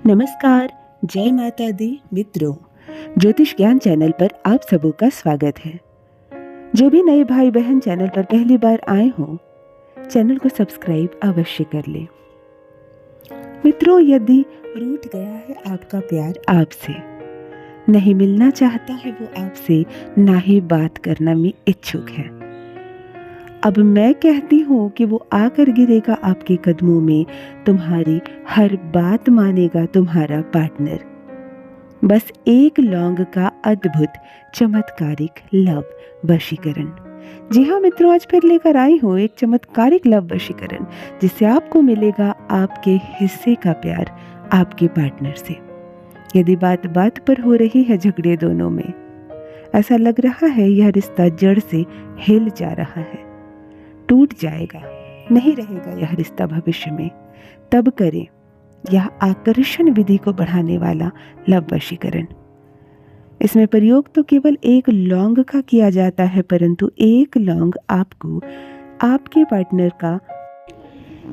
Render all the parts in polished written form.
नमस्कार, जय माता दी मित्रों। ज्योतिष ज्ञान चैनल पर आप सबों का स्वागत है। जो भी नए भाई बहन चैनल पर पहली बार आए हों, चैनल को सब्सक्राइब अवश्य कर लें। मित्रों, यदि रूठ गया है आपका प्यार आपसे, नहीं मिलना चाहता है वो आपसे, ना ही बात करना में इच्छुक है, अब मैं कहती हूँ कि वो आकर गिरेगा आपके कदमों में, तुम्हारी हर बात मानेगा तुम्हारा पार्टनर। बस एक लौंग का अद्भुत चमत्कारिक लव वशीकरण। जी हाँ मित्रों, आज फिर लेकर आई हूँ एक चमत्कारिक लव वशीकरण, जिससे आपको मिलेगा आपके हिस्से का प्यार आपके पार्टनर से। यदि बात बात पर हो रही है झगड़े दोनों में, ऐसा लग रहा है यह रिश्ता जड़ से हिल जा रहा है, टूट जाएगा, नहीं रहेगा यह रिश्ता भविष्य में, तब करें यह आकर्षण विधि को बढ़ाने वाला लव वशीकरण। इसमें प्रयोग तो केवल एक लौंग का किया जाता है, परंतु एक लौंग आपको आपके पार्टनर का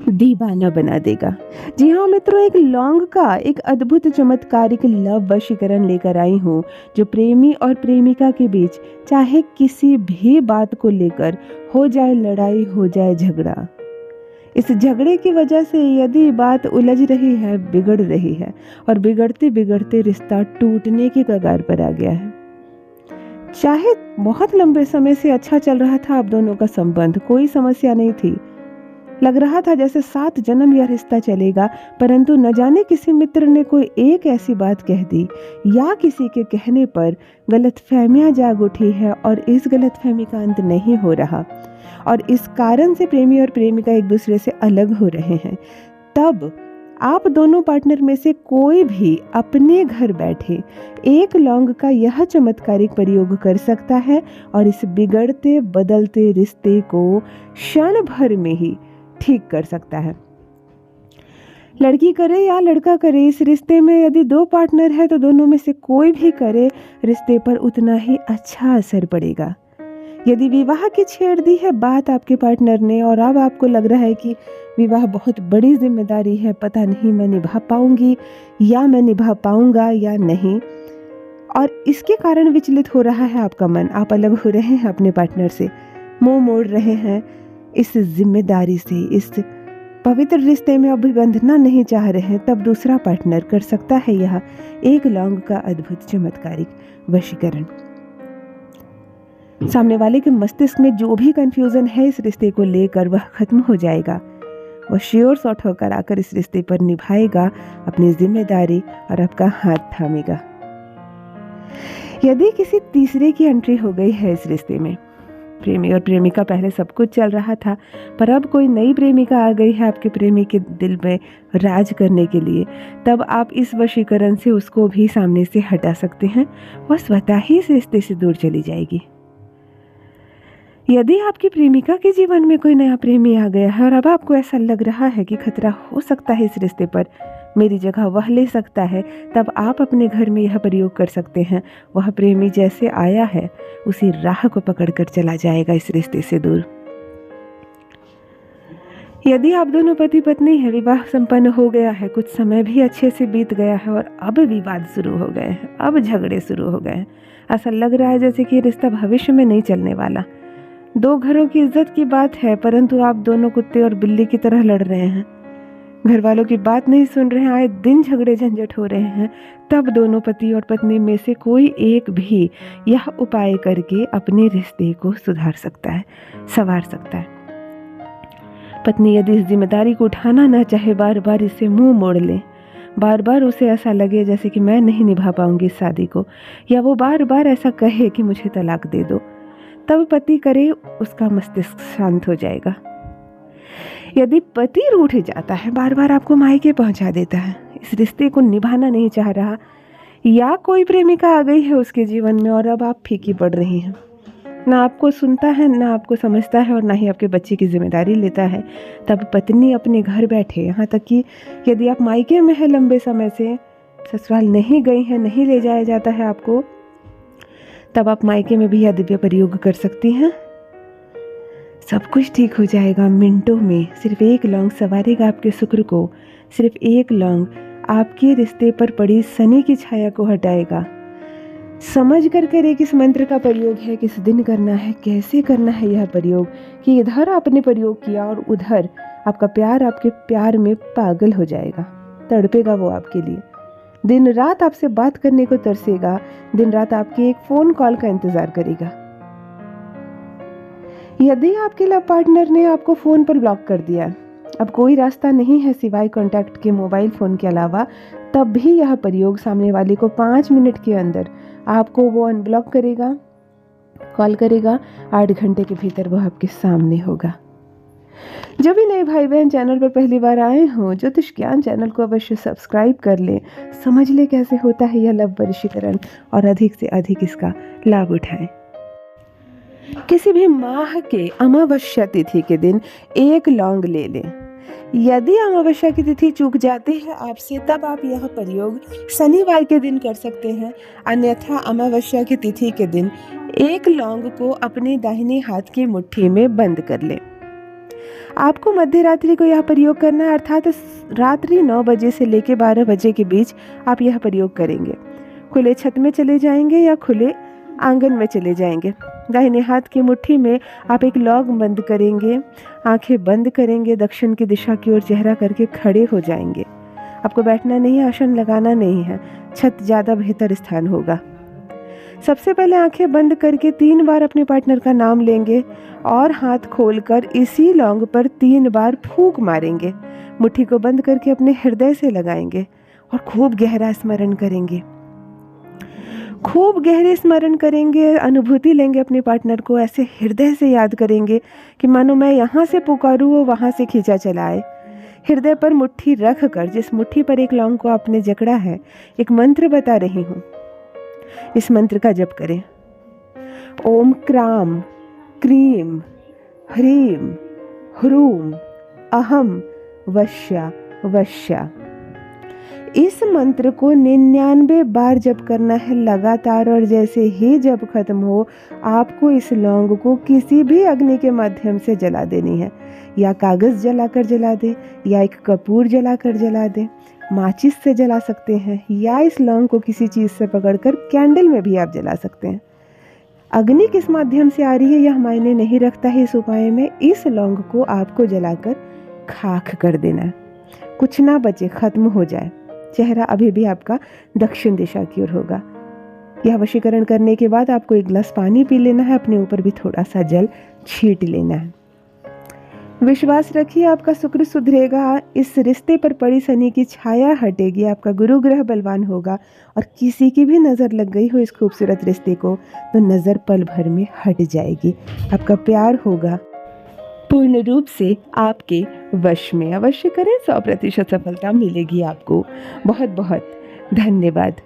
दीवाना बना देगा। जी हाँ मित्रों, एक लौंग का एक अद्भुत चमत्कारिक लव वशीकरण लेकर आई हूँ, जो प्रेमी और प्रेमिका के बीच चाहे किसी भी बात को लेकर हो जाए लड़ाई, हो जाए झगड़ा, इस झगड़े की वजह से यदि बात उलझ रही है, बिगड़ रही है और बिगड़ते बिगड़ते रिश्ता टूटने की कगार पर आ गया है, चाहे बहुत लंबे समय से अच्छा चल रहा था आप दोनों का संबंध, कोई समस्या नहीं थी, लग रहा था जैसे 7 जन्म यह रिश्ता चलेगा, परंतु न जाने किसी मित्र ने कोई एक ऐसी बात कह दी या किसी के कहने पर गलतफहमियां जाग उठी है और इस गलतफहमी का अंत नहीं हो रहा और इस कारण से प्रेमी और प्रेमिका एक दूसरे से अलग हो रहे हैं। तब आप दोनों पार्टनर में से कोई भी अपने घर बैठे एक लौंग का यह चमत्कारिक प्रयोग कर सकता है और इस बिगड़ते बदलते रिश्ते को क्षण भर में ही ठीक कर सकता है। लड़की करे या लड़का करे, इस रिश्ते में यदि 2 पार्टनर है तो दोनों में से कोई भी करे, रिश्ते पर उतना ही अच्छा असर पड़ेगा। यदि विवाह की छेड़ दी है बात आपके पार्टनर ने और अब आपको लग रहा है कि विवाह बहुत बड़ी जिम्मेदारी है, पता नहीं मैं निभा पाऊंगी या मैं निभा पाऊंगा या नहीं, और इसके कारण विचलित हो रहा है आपका मन, आप अलग हो रहे हैं अपने पार्टनर से, मुंह मोड़ रहे हैं इस जिम्मेदारी से, इस पवित्र रिश्ते में अभी बंधना नहीं चाह रहे हैं, तब दूसरा पार्टनर कर सकता है यह एक लौंग का अद्भुत चमत्कारिक वशीकरण। सामने वाले के मस्तिष्क में जो भी कंफ्यूजन है इस रिश्ते को लेकर, वह खत्म हो जाएगा। वह श्योर शॉट होकर आकर इस रिश्ते पर निभाएगा अपनी जिम्मेदारी और आपका हाथ थामेगा। यदि किसी तीसरे की एंट्री हो गई है इस रिश्ते में, प्रेमी और प्रेमिका पहले सब कुछ चल रहा था, पर अब कोई नई प्रेमिका आ गई है आपके प्रेमी के दिल में राज करने के लिए, तब आप इस वशीकरण से उसको भी सामने से हटा सकते हैं, वह स्वतः ही इस रिश्ते से दूर चली जाएगी। यदि आपकी प्रेमिका के जीवन में कोई नया प्रेमी आ गया है और अब आपको ऐसा लग रहा है कि खतरा हो सकता है इस रिश्ते पर, मेरी जगह वह ले सकता है, तब आप अपने घर में यह प्रयोग कर सकते हैं। वह प्रेमी जैसे आया है उसी राह को पकड़कर चला जाएगा इस रिश्ते से दूर। यदि आप दोनों पति पत्नी है, विवाह संपन्न हो गया है, कुछ समय भी अच्छे से बीत गया है और अब विवाद शुरू हो गए हैं, अब झगड़े शुरू हो गए हैं, ऐसा लग रहा है जैसे कि रिश्ता भविष्य में नहीं चलने वाला, 2 घरों की इज्जत की बात है, परंतु आप दोनों कुत्ते और बिल्ली की तरह लड़ रहे हैं, घर वालों की बात नहीं सुन रहे हैं, आए दिन झगड़े झंझट हो रहे हैं, तब दोनों पति और पत्नी में से कोई एक भी यह उपाय करके अपने रिश्ते को सुधार सकता है, संवार सकता है। पत्नी यदि इस जिम्मेदारी को उठाना ना चाहे, बार बार इसे मुंह मोड़ ले, बार बार उसे ऐसा लगे जैसे कि मैं नहीं निभा पाऊंगी इस शादी को, या वो बार बार ऐसा कहे कि मुझे तलाक दे दो, तब पति करे, उसका मस्तिष्क शांत हो जाएगा। यदि पति रूठ जाता है, बार बार आपको मायके पहुंचा देता है, इस रिश्ते को निभाना नहीं चाह रहा, या कोई प्रेमिका आ गई है उसके जीवन में और अब आप फीकी पड़ रही हैं, ना आपको सुनता है, ना आपको समझता है और ना ही आपके बच्चे की जिम्मेदारी लेता है, तब पत्नी अपने घर बैठे, यहाँ तक कि यदि आप मायके में है लंबे समय से, ससुराल नहीं गई हैं, नहीं ले जाया जाता है आपको, तब आप मायके में भी यह दिव्य प्रयोग कर सकती हैं। सब कुछ ठीक हो जाएगा मिनटों में। सिर्फ एक लौंग संवारेगा आपके शुक्र को, सिर्फ एक लौंग आपके रिश्ते पर पड़ी शनि की छाया को हटाएगा। समझ कर करें किस मंत्र का प्रयोग है, किस दिन करना है, कैसे करना है यह प्रयोग, कि इधर आपने प्रयोग किया और उधर आपका प्यार आपके प्यार में पागल हो जाएगा, तड़पेगा वो आपके लिए, दिन रात आपसे बात करने को तरसेगा, दिन रात आपके एक फ़ोन कॉल का इंतज़ार करेगा। यदि आपके लव पार्टनर ने आपको फ़ोन पर ब्लॉक कर दिया, अब कोई रास्ता नहीं है सिवाय कॉन्टैक्ट के मोबाइल फ़ोन के अलावा, तब भी यह प्रयोग सामने वाले को 5 मिनट के अंदर आपको वो अनब्लॉक करेगा, कॉल करेगा, 8 घंटे के भीतर वो आपके सामने होगा। जो भी नए भाई बहन चैनल पर पहली बार आए हों, ज्योतिष ज्ञान चैनल को अवश्य सब्सक्राइब कर लें, समझ लें कैसे होता है यह लव वशीकरण और अधिक से अधिक इसका लाभ उठाएं। किसी भी माह के अमावस्या तिथि के दिन एक लौंग ले लें। यदि अमावस्या की तिथि चूक जाती है आपसे, तब आप यह प्रयोग शनिवार के दिन कर सकते हैं, अन्यथा अमावस्या की तिथि के दिन एक लौंग को अपने दाहिने हाथ की मुट्ठी में बंद कर लें। आपको मध्य रात्रि को यह प्रयोग करना है, अर्थात रात्रि 9 बजे से लेकर 12 बजे के बीच आप यह प्रयोग करेंगे। खुले छत में चले जाएंगे या खुले आंगन में चले जाएंगे, दाहिने हाथ की मुट्ठी में आप एक लौंग बंद करेंगे, आंखें बंद करेंगे, दक्षिण की दिशा की ओर चेहरा करके खड़े हो जाएंगे। आपको बैठना नहीं है, आसन लगाना नहीं है, छत ज़्यादा बेहतर स्थान होगा। सबसे पहले आंखें बंद करके 3 बार अपने पार्टनर का नाम लेंगे और हाथ खोलकर इसी लौंग पर 3 बार फूंक मारेंगे। मुट्ठी को बंद करके अपने हृदय से लगाएंगे और खूब गहरा स्मरण करेंगे, खूब गहरे स्मरण करेंगे, अनुभूति लेंगे अपने पार्टनर को, ऐसे हृदय से याद करेंगे कि मानो मैं यहाँ से पुकारूँ वो वहाँ से खींचा चला आए। हृदय पर मुट्ठी रख कर, जिस मुट्ठी पर एक लौंग को आपने जकड़ा है, एक मंत्र बता रही हूँ, इस मंत्र का जप करें। ओम क्राम क्रीम ह्रीम ह्रूम अहम वश्या वश्या। इस मंत्र को 99 बार जप करना है लगातार, और जैसे ही जप खत्म हो आपको इस लौंग को किसी भी अग्नि के माध्यम से जला देनी है, या कागज़ जलाकर जला दें, या एक कपूर जलाकर जला दें, माचिस से जला सकते हैं, या इस लौंग को किसी चीज़ से पकड़कर कैंडल में भी आप जला सकते हैं। अग्नि किस माध्यम से आ रही है यह मायने नहीं रखता है इस उपाय में। इस लौंग को आपको जलाकर खाक कर देना है, कुछ ना बचे, खत्म हो जाए। चेहरा अभी भी आपका दक्षिण दिशा की ओर होगा। यह वशीकरण करने के बाद आपको 1 गिलास पानी पी लेना है, अपने ऊपर भी थोड़ा सा जल छींट लेना है। विश्वास रखिए आपका शुक्र सुधरेगा, इस रिश्ते पर पड़ी शनि की छाया हटेगी, आपका गुरु ग्रह बलवान होगा, और किसी की भी नज़र लग गई हो इस खूबसूरत रिश्ते को तो नज़र पल भर में हट जाएगी। आपका प्यार होगा पूर्ण रूप से आपके वश में। अवश्य करें, 100% सफलता मिलेगी आपको। बहुत बहुत धन्यवाद।